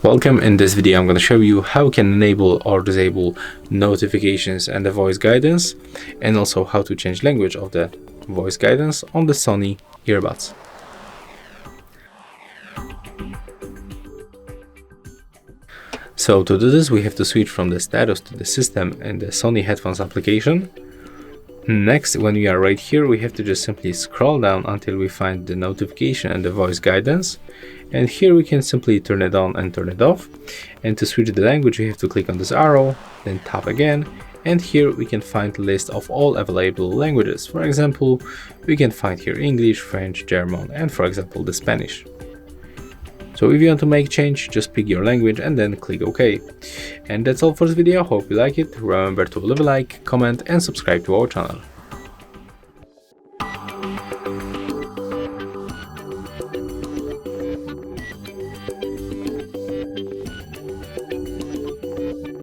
Welcome. In this video I'm going to show you how you can enable or disable notifications and the voice guidance, and also how to change language of the voice guidance on the Sony earbuds. So to do this we have to switch from the status to the system in the Sony headphones application. Next, when we are right here, we have to just simply scroll down until we find the notification and the voice guidance, and here we can simply turn it on and turn it off. And to switch the language we have to click on this arrow, then tap again, and here we can find a list of all available languages. For example, we can find here English, French, German, and for example the Spanish. So if you want to make change, just pick your language and then click OK. And that's all for this video. Hope you like it. Remember to leave a like, comment and subscribe to our channel.